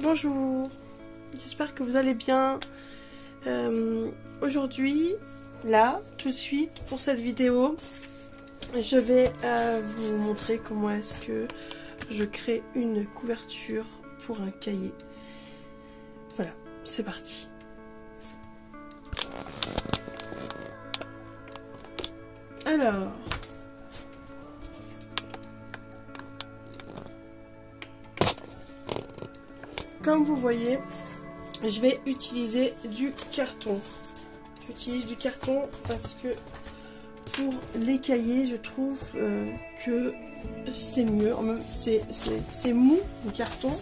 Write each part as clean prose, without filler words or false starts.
Bonjour, j'espère que vous allez bien. Aujourd'hui, là, tout de suite, pour cette vidéo, je vais vous montrer comment est-ce que je crée une couverture pour un cahier. Voilà, c'est parti. Alors, comme vous voyez, je vais utiliser du carton. J'utilise du carton parce que pour les cahiers, je trouve que c'est mieux. C'est mou, le carton,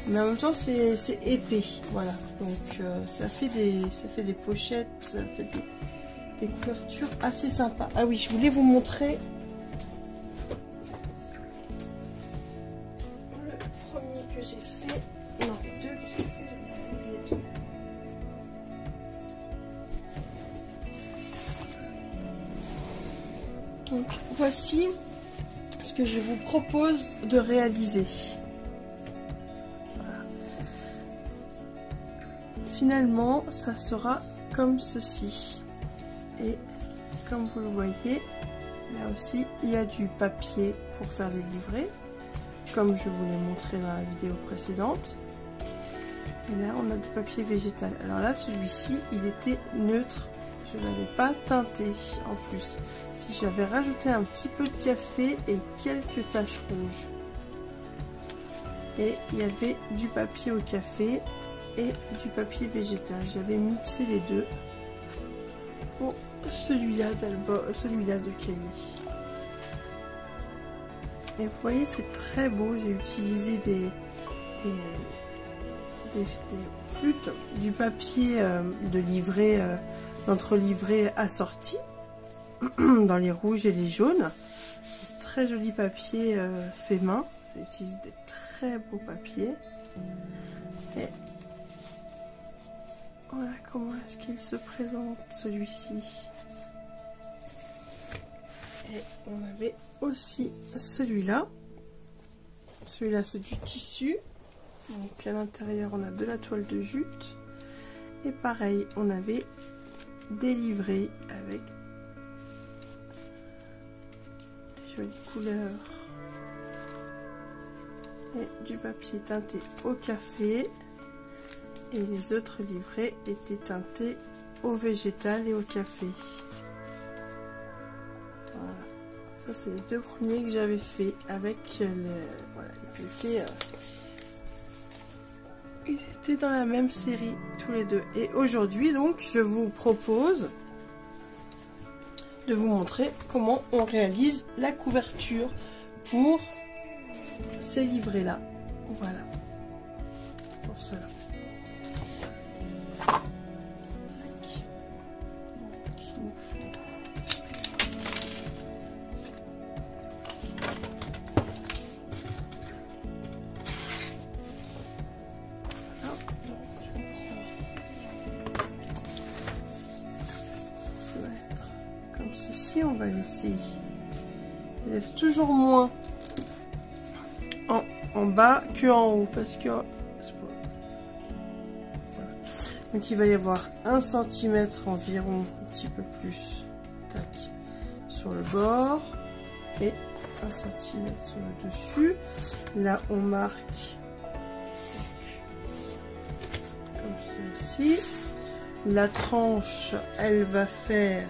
mais en même temps c'est épais. Voilà, donc ça fait des pochettes, ça fait des couvertures assez sympas. Ah oui, je voulais vous montrer le premier que j'ai fait. Non, les deux que j'ai fait, je vais réaliser. Donc voici ce que je vous propose de réaliser. Voilà. Finalement, ça sera comme ceci. Et comme vous le voyez, là aussi, il y a du papier pour faire les livrets, comme je vous l'ai montré dans la vidéo précédente. Et là, on a du papier végétal. Alors là, celui-ci, il était neutre. Je ne l'avais pas teinté en plus. Si j'avais rajouté un petit peu de café et quelques taches rouges. Et il y avait du papier au café et du papier végétal. J'avais mixé les deux pour celui-là de cahier. Et vous voyez, c'est très beau. J'ai utilisé des flûtes, du papier de livret, d'entre-livret assorti dans les rouges et les jaunes. Très joli papier fait main. J'utilise des très beaux papiers. Et voilà comment est-ce qu'il se présente, celui-ci. Et on avait aussi celui-là. Celui-là, c'est du tissu. Donc à l'intérieur, on a de la toile de jute. Et pareil, on avait des livrets avec des jolies couleurs. Et du papier teinté au café. Et les autres livrets étaient teintés au végétal et au café. Voilà. Ça, c'est les deux premiers que j'avais fait avec le... Voilà, ils étaient dans la même série, tous les deux. Et aujourd'hui, donc, je vous propose de vous montrer comment on réalise la couverture pour ces livrets-là. Voilà. Pour cela. Ceci, on va laisser. Il laisse toujours moins en bas que en haut parce que voilà. Donc il va y avoir 1 cm environ, un petit peu plus, tac, sur le bord et 1 cm sur le dessus. Là on marque comme ceci. La tranche, elle va faire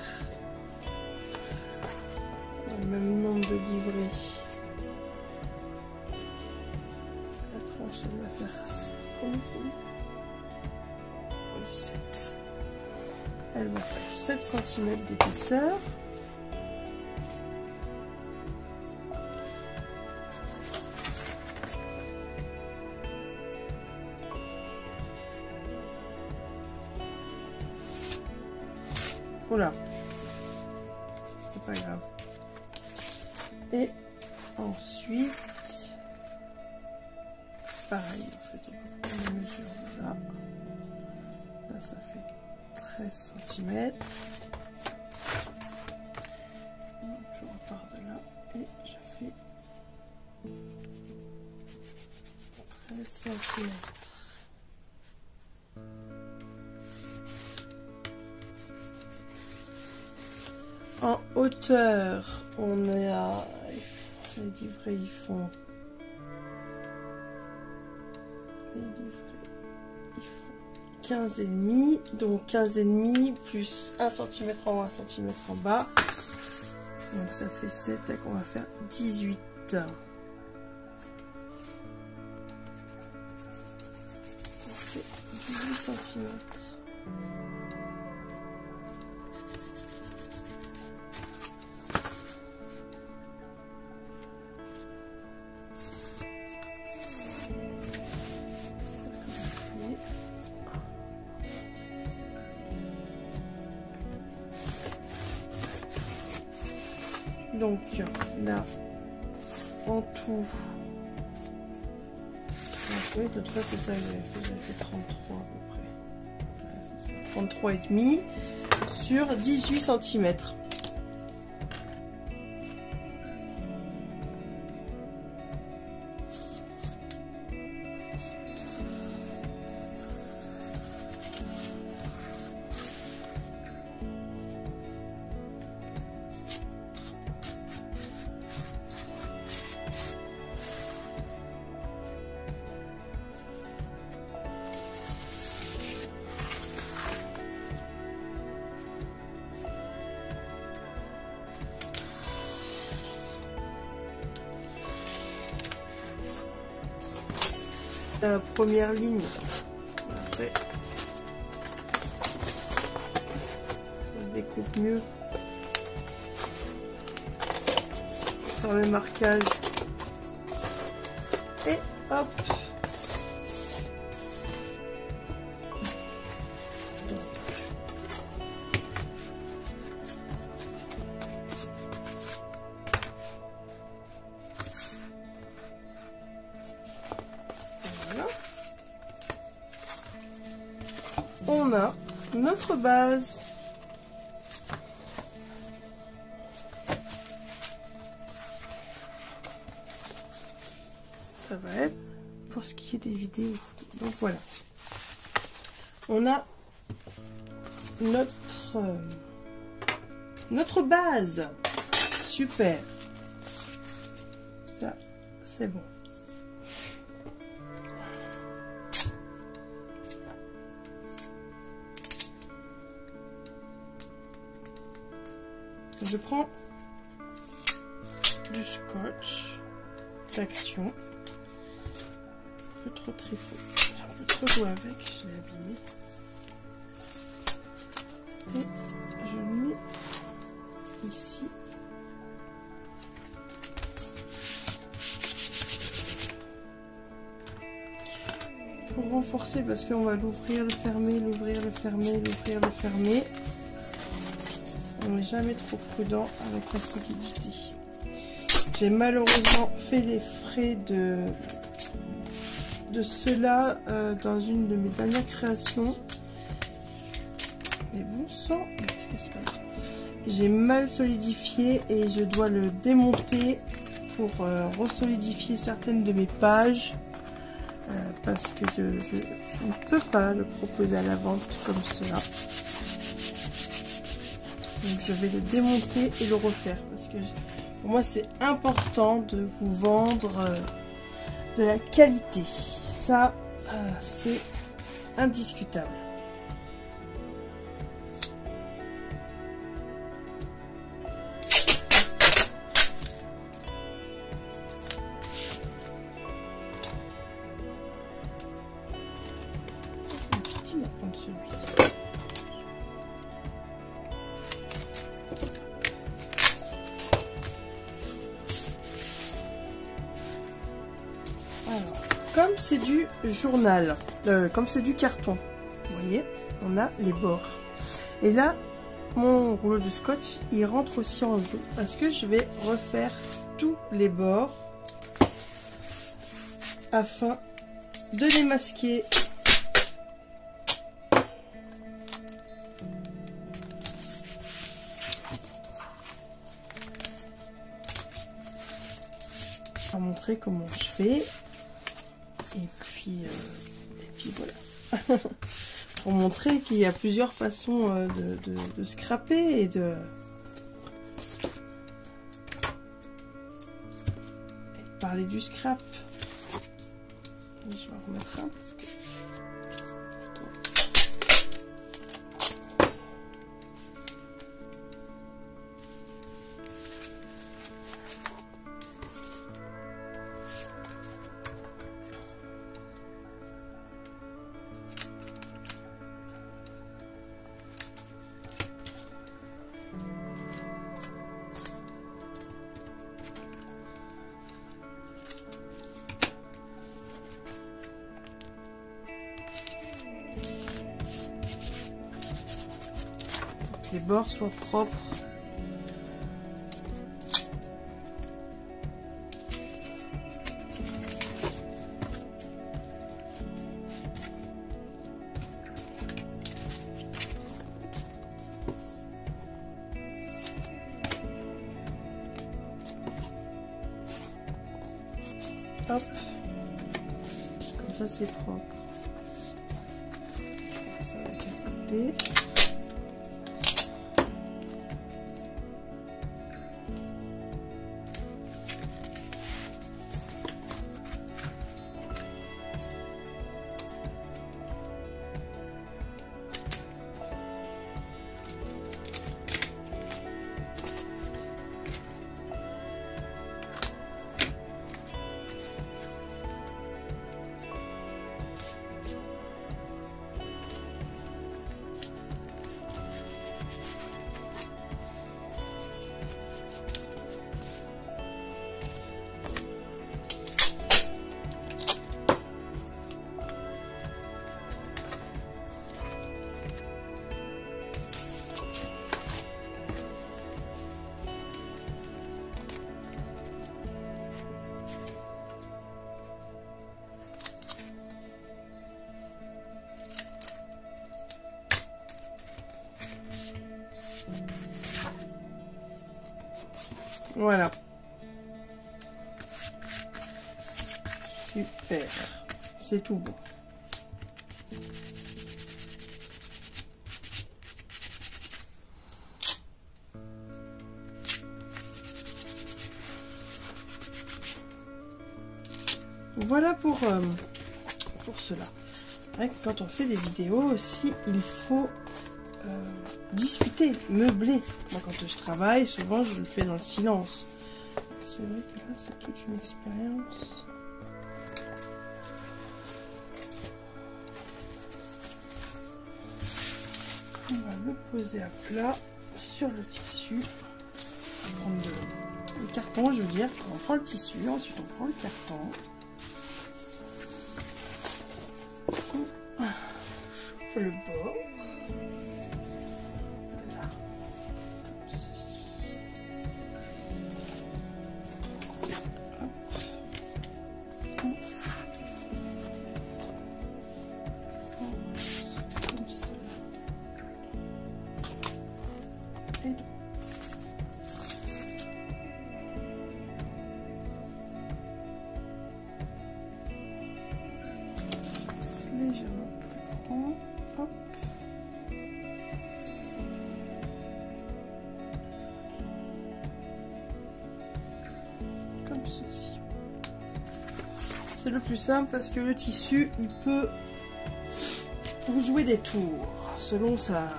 le même nombre de livrets. La tranche, elle va faire 7. Elle va faire 7 cm d'épaisseur. Oula, c'est pas grave. Et ensuite, pareil, en fait, on prend la mesure là. Là, ça fait 13 cm. Je repars de là et je fais 13 cm. En hauteur, on est à... Les livrets, ils font... Les livrets, ils font 15,5. Donc 15,5 plus 1 cm en haut, 1 cm en bas. Donc ça fait 7, et on va faire 18. On fait 18 cm. Donc là, en tout, oui, de toute façon c'est ça que j'avais fait 33 à peu près. Ouais, c'est ça, 33 et demi sur 18 cm. La première ligne, après ça se découpe mieux sur le marquage et hop. On a notre base. Ça va être pour ce qui est des vidéos. Donc voilà. On a notre base. Super. Ça, c'est bon. Je prends du scotch d'action. Un peu trop trifou. J'ai un peu trop joué avec, je l'ai abîmé. Et je le mets ici. Pour renforcer, parce qu'on va l'ouvrir, le fermer, l'ouvrir, le fermer, l'ouvrir, le fermer. On n'est jamais trop prudent avec la solidité. J'ai malheureusement fait les frais de cela dans une de mes dernières créations. Mais bon sang, qu'est-ce que c'est pas grave. J'ai mal solidifié et je dois le démonter pour resolidifier certaines de mes pages. Parce que je ne peux pas le proposer à la vente comme cela. Donc je vais le démonter et le refaire parce que pour moi c'est important de vous vendre de la qualité. Ça c'est indiscutable. On va prendre celui-ci. Comme c'est du journal, comme c'est du carton, vous voyez, on a les bords. Et là, mon rouleau de scotch, il rentre aussi en jeu. Parce que je vais refaire tous les bords afin de les masquer. Pour montrer comment je fais. Et puis voilà. Pour montrer qu'il y a plusieurs façons de scraper et parler du scrap. Je vais en remettre un parce que... les bords soient propres. Hop, comme ça c'est propre. Ça avec un côté. Voilà. Super. C'est tout bon. Voilà pour cela. Quand on fait des vidéos aussi, il faut discuter, meubler. Moi, quand je travaille, souvent, je le fais dans le silence. C'est vrai que là, c'est toute une expérience. On va le poser à plat sur le tissu. On va prendre le carton, je veux dire. On prend le tissu, ensuite on prend le carton. On chauffe le bord. Légèrement plus grand, hop. Comme ceci. C'est le plus simple parce que le tissu, il peut jouer des tours selon sa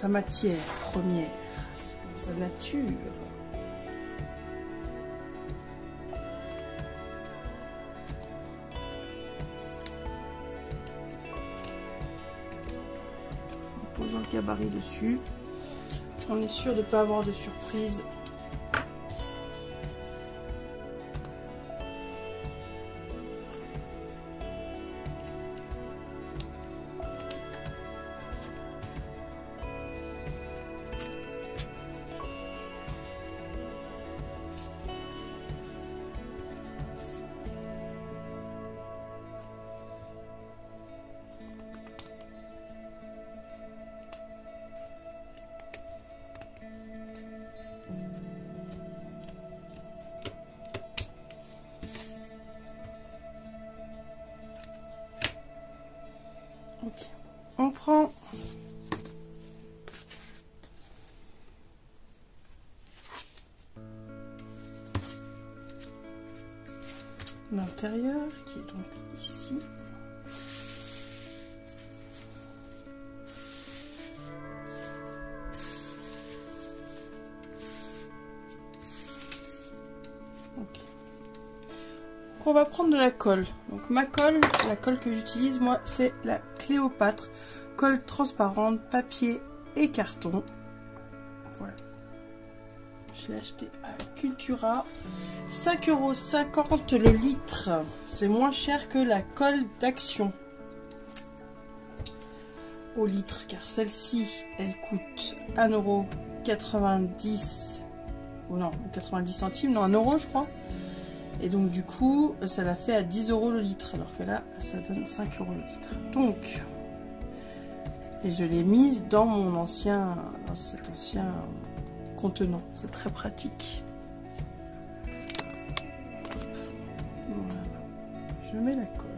matière première, selon sa nature. Posons le gabarit dessus. On est sûr de ne pas avoir de surprise. Ok, on prend l'intérieur qui est donc ici. Ok. Donc on va prendre de la colle. Donc ma colle, la colle que j'utilise moi, c'est la Cléopâtre, colle transparente, papier et carton. Voilà. Je l'ai acheté à Cultura. 5,50 € le litre. C'est moins cher que la colle d'Action au litre, car celle-ci, elle coûte 1,90 € ou non, 90 centimes, non, 1 € je crois. Et donc du coup, ça l'a fait à 10 € le litre, alors que là, ça donne 5 € le litre. Donc, et je l'ai mise dans mon ancien, dans cet ancien contenant. C'est très pratique. Voilà. Je mets la colle.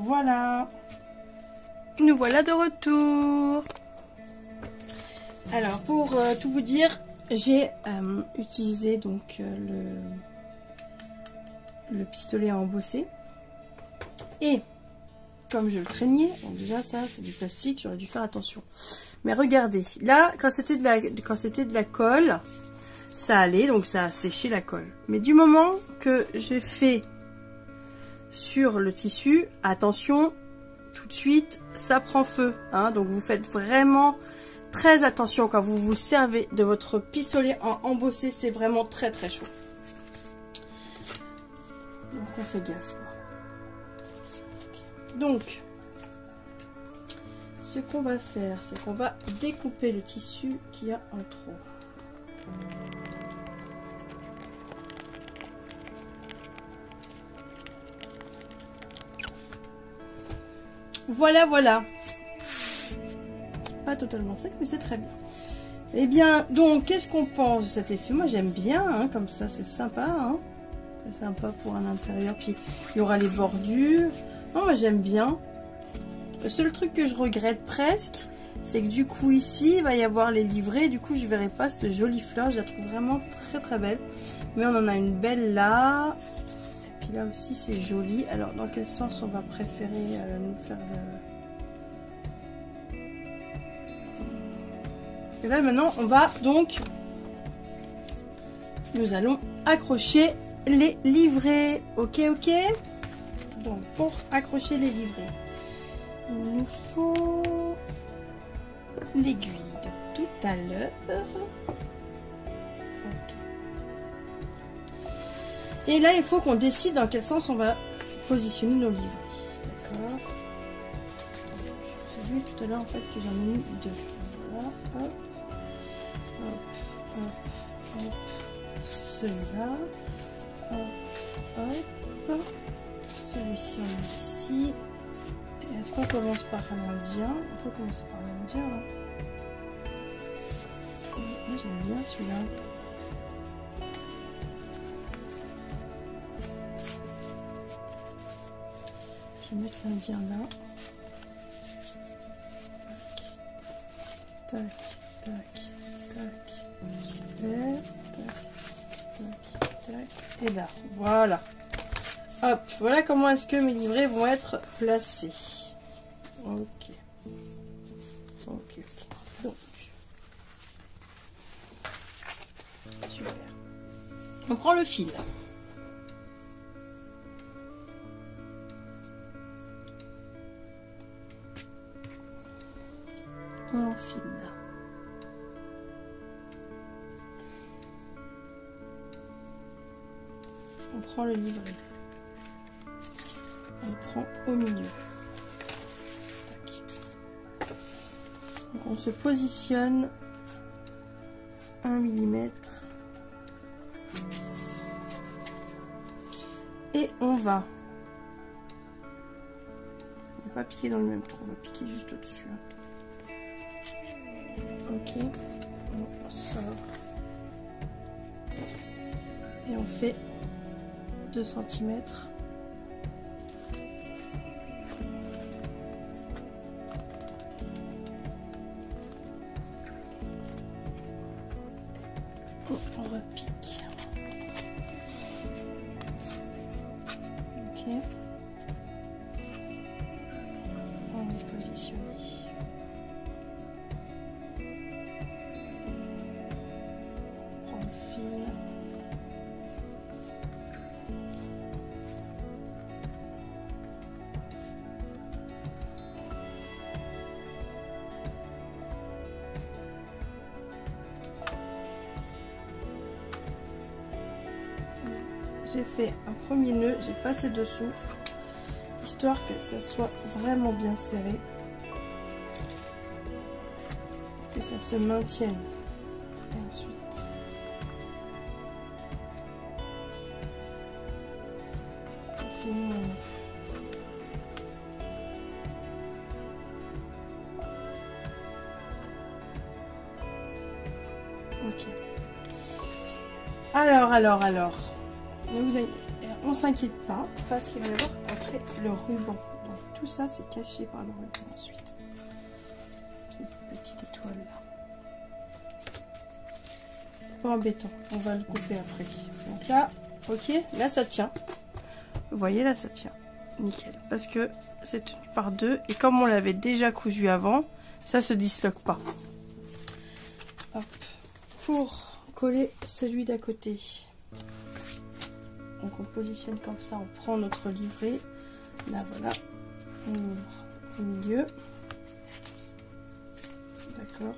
Voilà, nous voilà de retour. Alors pour tout vous dire, j'ai utilisé donc le pistolet à embosser, et comme je le craignais, donc déjà ça c'est du plastique, j'aurais dû faire attention. Mais regardez, là quand c'était de la colle, ça allait, donc ça a séché la colle. Mais du moment que j'ai fait sur le tissu, attention, tout de suite ça prend feu, hein, donc vous faites vraiment très attention quand vous vous servez de votre pistolet en embossé, c'est vraiment très très chaud, donc on fait gaffe. Donc ce qu'on va faire, c'est qu'on va découper le tissu qui a un trou. Voilà, voilà. Pas totalement sec, mais c'est très bien. Eh bien, donc, qu'est-ce qu'on pense de cet effet? Moi, j'aime bien, hein, comme ça, c'est sympa. Hein. C'est sympa pour un intérieur. Puis, il y aura les bordures. Non, moi, j'aime bien. Le seul truc que je regrette presque, c'est que du coup, ici, il va y avoir les livrets. Du coup, je ne verrai pas cette jolie fleur. Je la trouve vraiment très, très belle. Mais on en a une belle là. Là aussi c'est joli. Alors dans quel sens on va préférer nous faire parce que là maintenant on va donc, nous allons accrocher les livrets. Ok, ok. Donc pour accrocher les livrets, il nous faut l'aiguille de tout à l'heure. Et là, il faut qu'on décide dans quel sens on va positionner nos livrets. D'accord. J'ai vu tout à l'heure en fait que j'en ai mis deux. Voilà, hop, hop, hop, hop. Celui-là, hop, hop. Celui-ci, on met ici. Est-ce qu'on commence par l'Indien? Il faut commencer par l'Indien. Hein. Moi, j'aime bien celui-là. Je vais mettre l'Indien là. Tac, tac, tac, tac. Super. Tac, tac, tac. Et là, voilà. Hop, voilà comment est-ce que mes livrets vont être placés. Ok. Ok, ok. Donc. Super. On prend le fil. On enfile. On prend le livret. On prend au milieu. Tac. Donc on se positionne 1 mm. Et on va pas piquer dans le même trou, on va piquer juste au-dessus. Ok, on sort et on fait 2 cm. On repique. Ok. On est positionné. On prend le fil. J'ai fait un premier nœud, j'ai passé dessous, histoire que ça soit vraiment bien serré, que ça se maintienne. Et ensuite, on finit mon nœud. Ok. Alors. Ne vous inquiétez, on s'inquiète pas parce qu'il va y avoir après le ruban. Donc tout ça c'est caché par le ruban ensuite. Cette petite étoile là. C'est pas embêtant, on va le couper après. Donc là, ok, là ça tient. Vous voyez là ça tient. Nickel. Parce que c'est tenu par deux et comme on l'avait déjà cousu avant, ça se disloque pas. Hop. Pour coller celui d'à côté. Donc on positionne comme ça, on prend notre livret, là voilà, on ouvre au milieu, d'accord,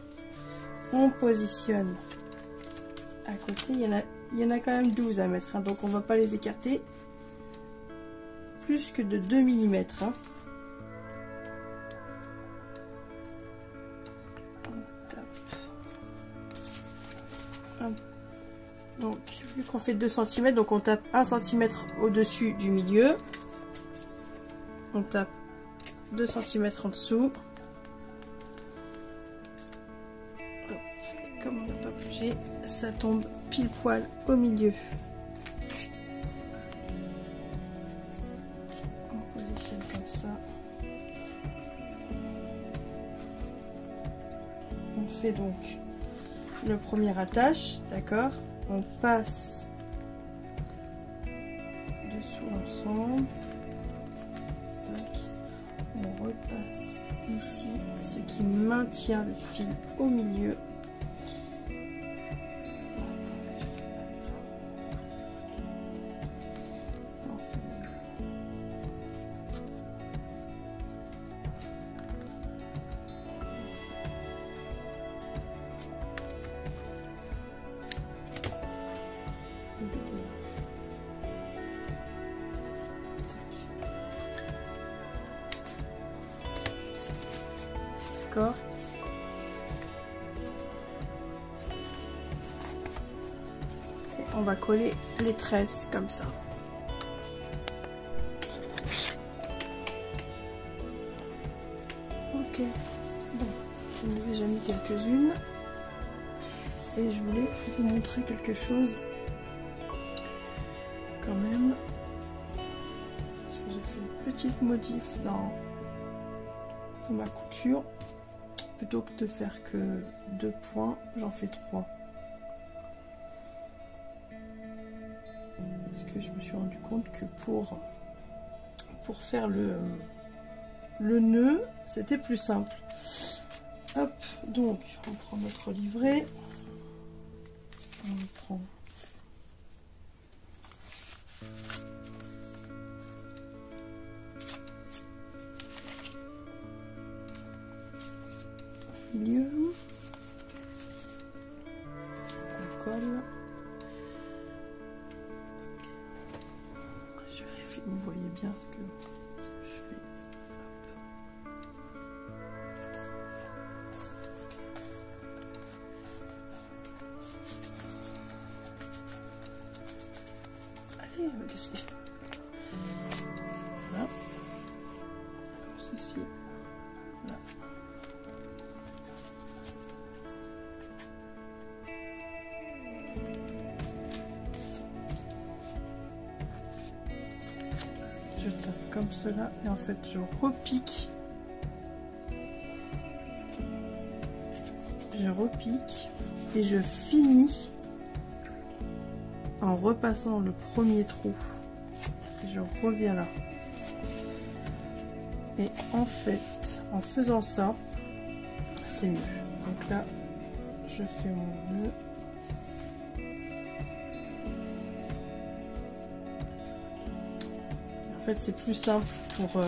on positionne à côté, il y en a quand même 12 à mettre, hein, donc on va pas les écarter plus que de 2 mm. Hein. On tape. Donc, vu qu'on fait 2 cm, donc on tape 1 cm au-dessus du milieu. On tape 2 cm en dessous. Hop. Et comme on n'a pas bougé, ça tombe pile poil au milieu. On positionne comme ça. On fait donc le premier attache, d'accord? On passe dessous l'ensemble, on repasse ici, ce qui maintient le fil au milieu. D'accord. Et on va coller les tresses comme ça. Ok. Bon, j'en ai déjà mis quelques-unes. Et je voulais vous montrer quelque chose quand même. Parce que j'ai fait une petite modif dans ma couture. Plutôt que de faire que 2 points, j'en fais 3. Parce que je me suis rendu compte que pour faire le nœud, c'était plus simple. Hop, donc on prend notre livret. On prend Milieu. On colle. Okay. Je vérifie que vous voyez bien ce que je fais. Okay. Allez, qu'est-ce que... Voilà. Comme ceci. Voilà. Je tape comme cela et en fait je repique. Je repique et je finis en repassant le premier trou. Et je reviens là. Et en fait, en faisant ça, c'est mieux. Donc là, je fais mon nœud. En fait, c'est plus simple pour...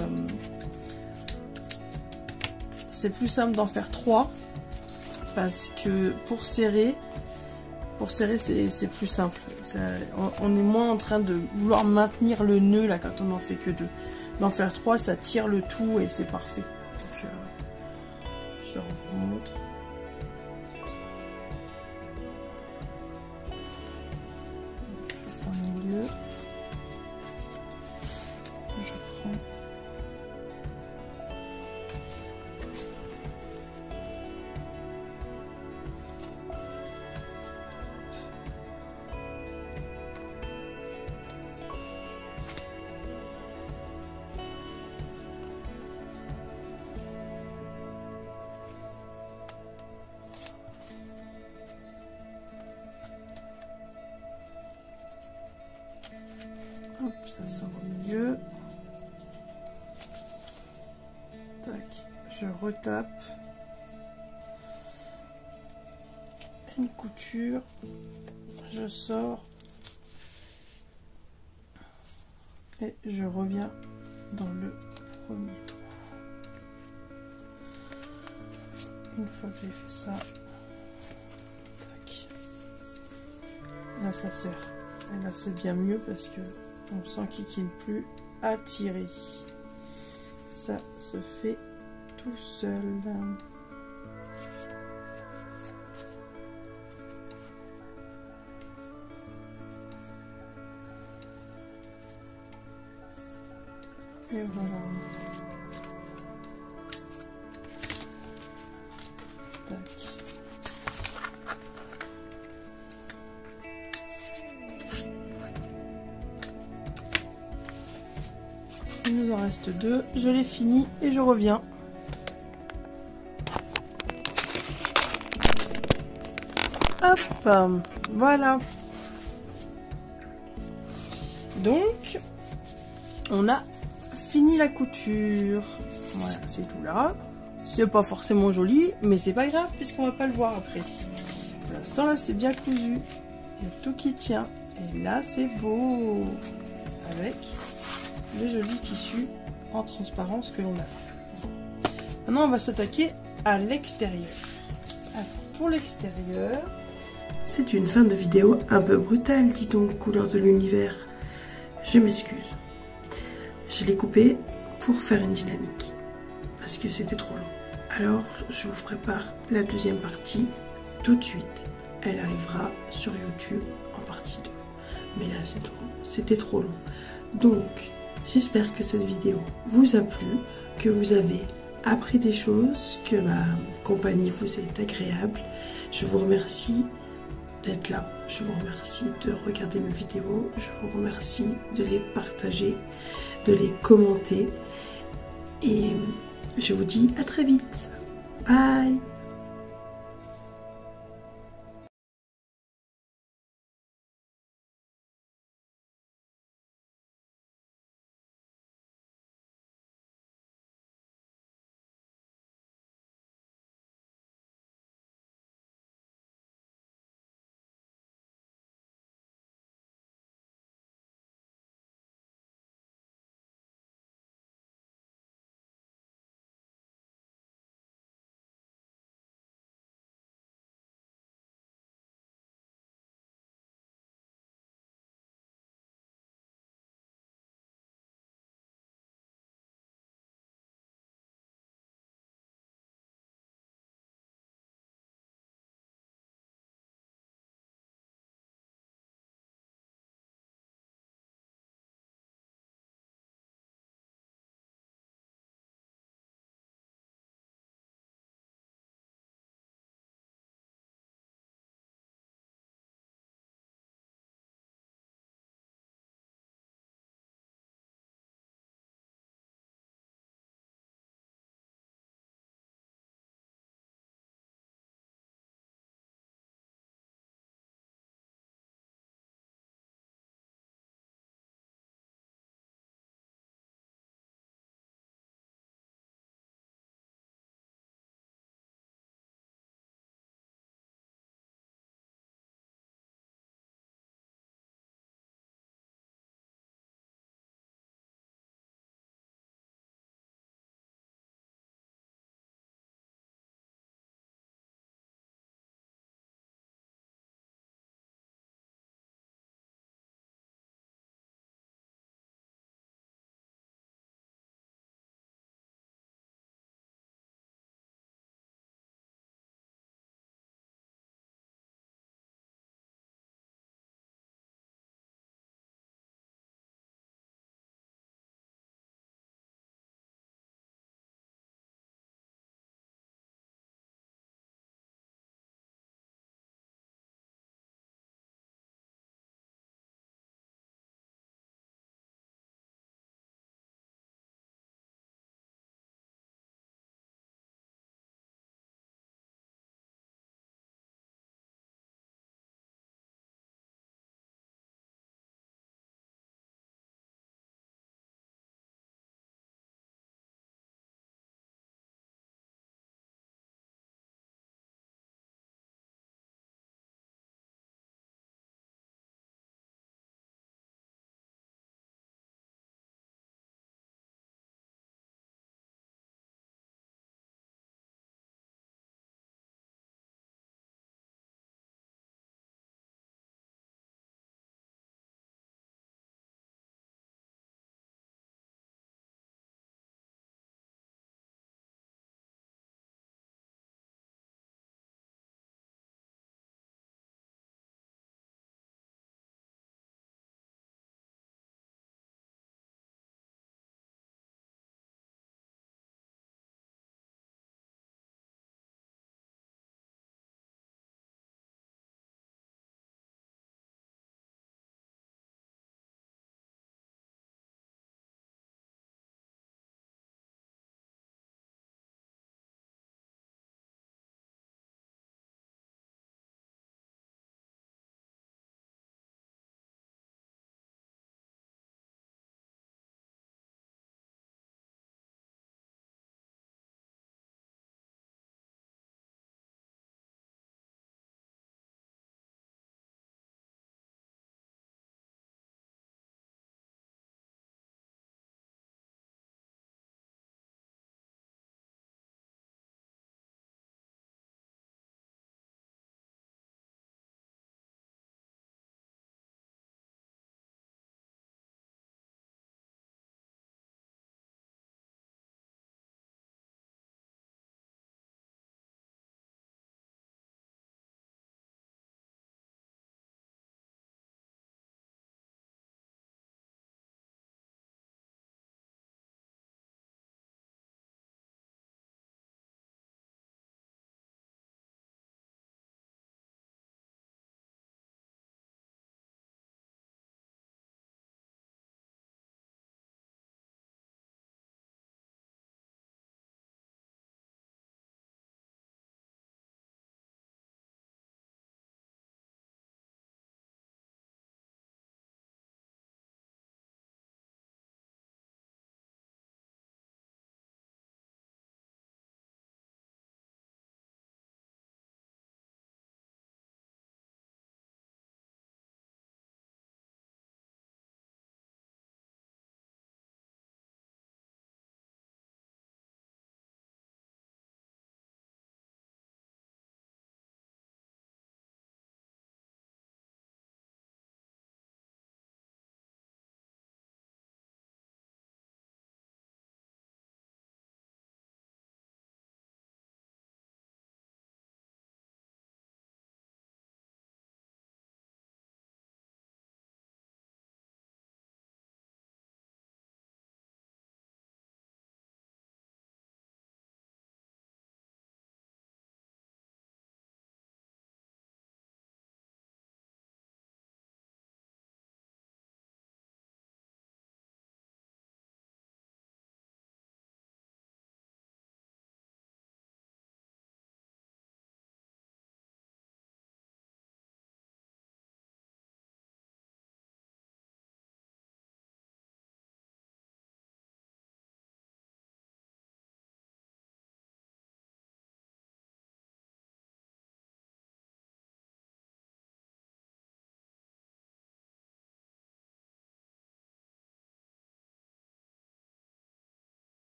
c'est plus simple d'en faire 3 parce que pour serrer c'est plus simple. On est moins en train de vouloir maintenir le nœud là quand on n'en fait que 2. D'en faire 3, ça tire le tout et c'est parfait. Donc, je vous montre. Je prends le milieu. Je prends hop, ça sort au milieu. Tac, je retape une couture, je sors et je reviens dans le premier trou. Une fois que j'ai fait ça, tac, là ça serre. Et là c'est bien mieux parce que on sent qu'il n'est plus à tirer. Ça se fait tout seul. Et voilà. Tac. Il nous en reste 2, je les finis et je reviens. Hop, voilà. Donc, on a fini la couture. Voilà, c'est tout là. C'est pas forcément joli, mais c'est pas grave puisqu'on va pas le voir après. Pour l'instant là, c'est bien cousu. Il y a tout qui tient. Et là, c'est beau. Avec le joli tissu en transparence que l'on a. Maintenant, on va s'attaquer à l'extérieur. Pour l'extérieur, c'est une fin de vidéo un peu brutale, dit donc, couleur de l'univers. Je m'excuse. Je l'ai coupé pour faire une dynamique, parce que c'était trop long. Alors, je vous prépare la deuxième partie tout de suite. Elle arrivera sur YouTube en partie 2. Mais là, c'était trop long. Donc, j'espère que cette vidéo vous a plu, que vous avez appris des choses, que ma compagnie vous est agréable. Je vous remercie d'être là. Je vous remercie de regarder mes vidéos. Je vous remercie de les partager, de les commenter. Et je vous dis à très vite. Bye!